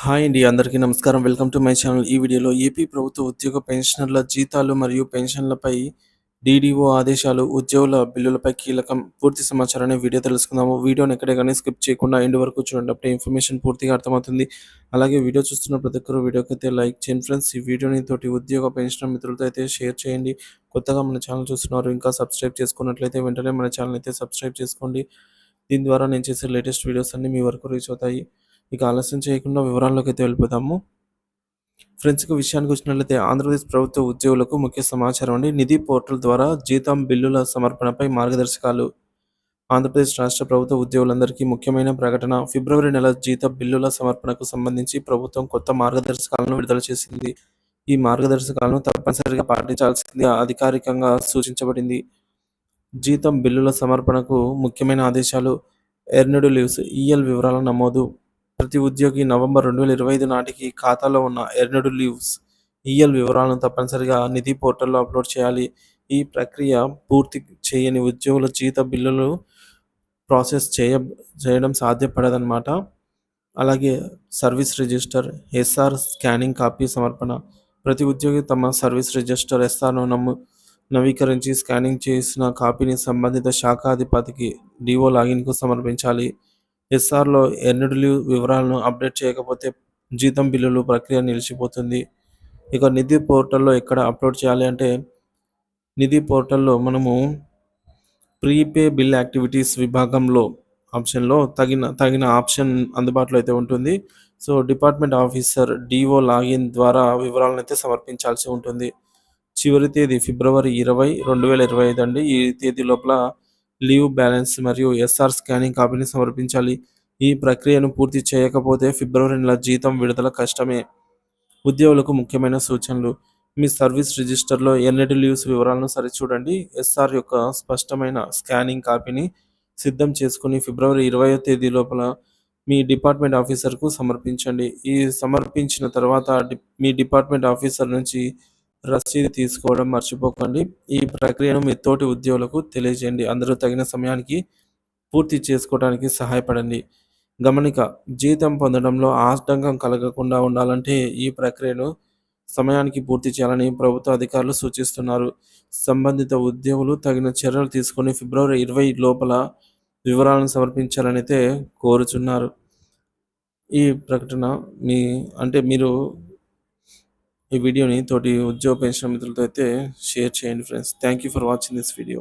Hi అండి. అందరికీ నమస్కారం. Welcome to my channel. ఈ వీడియోలో ఏపీ ప్రభుత్వ ఉద్యోగ పెన్షనర్ల జీతాలు మరియు పెన్షన్లపై డీడీఓ ఆదేశాలు, ఉద్యోగుల బిల్లులపై కీలకం పూర్తి సమాచారాన్ని వీడియో తెలుసుకుందాము. వీడియోని ఎక్కడే గానీ స్కిప్ చేయకుండా ఎండ్ వరకు చూడండి. అప్పుడే ఇన్ఫర్మేషన్ పూర్తిగా అర్థమవుతుంది. అలాగే వీడియో చూస్తున్న ప్రతి ఒక్కరు వీడియోకైతే లైక్ చేయండి ఫ్రెండ్స్. ఈ వీడియోని తోటి ఉద్యోగ పెన్షనర్ మిత్రులతో అయితే షేర్ చేయండి. కొత్తగా మన ఛానల్ చూస్తున్నారు, ఇంకా సబ్స్క్రైబ్ చేసుకున్నట్లయితే వెంటనే మన ఛానల్ అయితే సబ్స్క్రైబ్ చేసుకోండి. దీని ద్వారా నేను చేసే లేటెస్ట్ వీడియోస్ అన్నీ మీ వరకు రీచ్ అవుతాయి. ఇక ఆలస్యం చేయకుండా వివరాల్లోకైతే వెళ్ళిపోదాము. ఫ్రెండ్స్, ఇక విషయానికి వచ్చినట్లయితే ఆంధ్రప్రదేశ్ ప్రభుత్వ ఉద్యోగులకు ముఖ్య సమాచారం అండి. నిధి పోర్టల్ ద్వారా జీతం బిల్లుల సమర్పణపై మార్గదర్శకాలు. ఆంధ్రప్రదేశ్ రాష్ట్ర ప్రభుత్వ ఉద్యోగులందరికీ ముఖ్యమైన ప్రకటన. ఫిబ్రవరి నెల జీత బిల్లుల సమర్పణకు సంబంధించి ప్రభుత్వం కొత్త మార్గదర్శకాలను విడుదల చేసింది. ఈ మార్గదర్శకాలను తప్పనిసరిగా పాటించాల్సిందిగా అధికారికంగా సూచించబడింది. జీతం బిల్లుల సమర్పణకు ముఖ్యమైన ఆదేశాలు. ఎర్నడ్ లీవ్స్ ఈఎల్ వివరాల నమోదు. ప్రతి ఉద్యోగి నవంబర్ 2025 నాటికి ఖాతాలో ఉన్న ఎర్నడ్ లీవ్స్ ఈఎల్ వివరాలను తప్పనిసరిగా నిధి పోర్టల్లో అప్లోడ్ చేయాలి. ఈ ప్రక్రియ పూర్తి చేయని ఉద్యోగుల జీత బిల్లులు ప్రాసెస్ చేయడం సాధ్యపడదన్నమాట. అలాగే service register SR scanning copy సమర్పణ. ప్రతి ఉద్యోగి తమ సర్వీస్ రిజిస్టర్ ఎస్ఆర్ను నవీకరించి స్కానింగ్ చేసిన కాపీని సంబంధిత శాఖాధిపతికి డిఓ లాగిన్కు సమర్పించాలి. ఎస్ఆర్లో ఎర్నడ్ లీవ్ వివరాలను అప్డేట్ చేయకపోతే జీతం బిల్లులు ప్రక్రియ నిలిచిపోతుంది. ఇక నిధి పోర్టల్లో ఎక్కడ అప్లోడ్ చేయాలి అంటే, నిధి పోర్టల్లో మనము ప్రీపే బిల్ యాక్టివిటీస్ విభాగంలో ఆప్షన్లో తగిన ఆప్షన్ అందుబాటులో అయితే ఉంటుంది. So department officer DO login ద్వారా వివరాలను అయితే సమర్పించాల్సి ఉంటుంది. చివరి తేదీ ఫిబ్రవరి 20, 2025 అండి. ఈ తేదీ లోపల లీవ్ బ్యాలెన్స్ మరియు ఎస్ఆర్ స్కానింగ్ కాపీని సమర్పించాలి. ఈ ప్రక్రియను పూర్తి చేయకపోతే ఫిబ్రవరి నెల జీతం విడుదల కష్టమే. ఉద్యోగులకు ముఖ్యమైన సూచనలు. మీ సర్వీస్ రిజిస్టర్లో ఎర్నడ్ లీవ్స్ వివరాలను సరిచూడండి. ఎస్ఆర్ యొక్క స్పష్టమైన స్కానింగ్ కాపీని సిద్ధం చేసుకుని ఫిబ్రవరి 20వ తేదీ లోపల మీ డిపార్ట్మెంట్ ఆఫీసర్కు సమర్పించండి. ఈ సమర్పించిన తర్వాత మీ డిపార్ట్మెంట్ ఆఫీసర్ నుంచి రసీదు తీసుకోవడం మర్చిపోకండి. ఈ ప్రక్రియను మీ తోటి ఉద్యోగులకు తెలియజేయండి. అందరూ తగిన సమయానికి పూర్తి చేసుకోవడానికి సహాయపడండి. గమనిక: జీతం పొందడంలో ఆటంకం కలగకుండా ఉండాలంటే ఈ ప్రక్రియను సమయానికి పూర్తి చేయాలని ప్రభుత్వ అధికారులు సూచిస్తున్నారు. సంబంధిత ఉద్యోగులు తగిన చర్యలు తీసుకొని ఫిబ్రవరి 20 లోపల వివరాలను సమర్పించాలని అయితే కోరుచున్నారు. ఈ ప్రకటన మీరు ఈ వీడియోని తోటి ఉద్యోగ పెన్షన్ మిత్రులతో అయితే షేర్ చేయండి friends. Thank you for watching this video.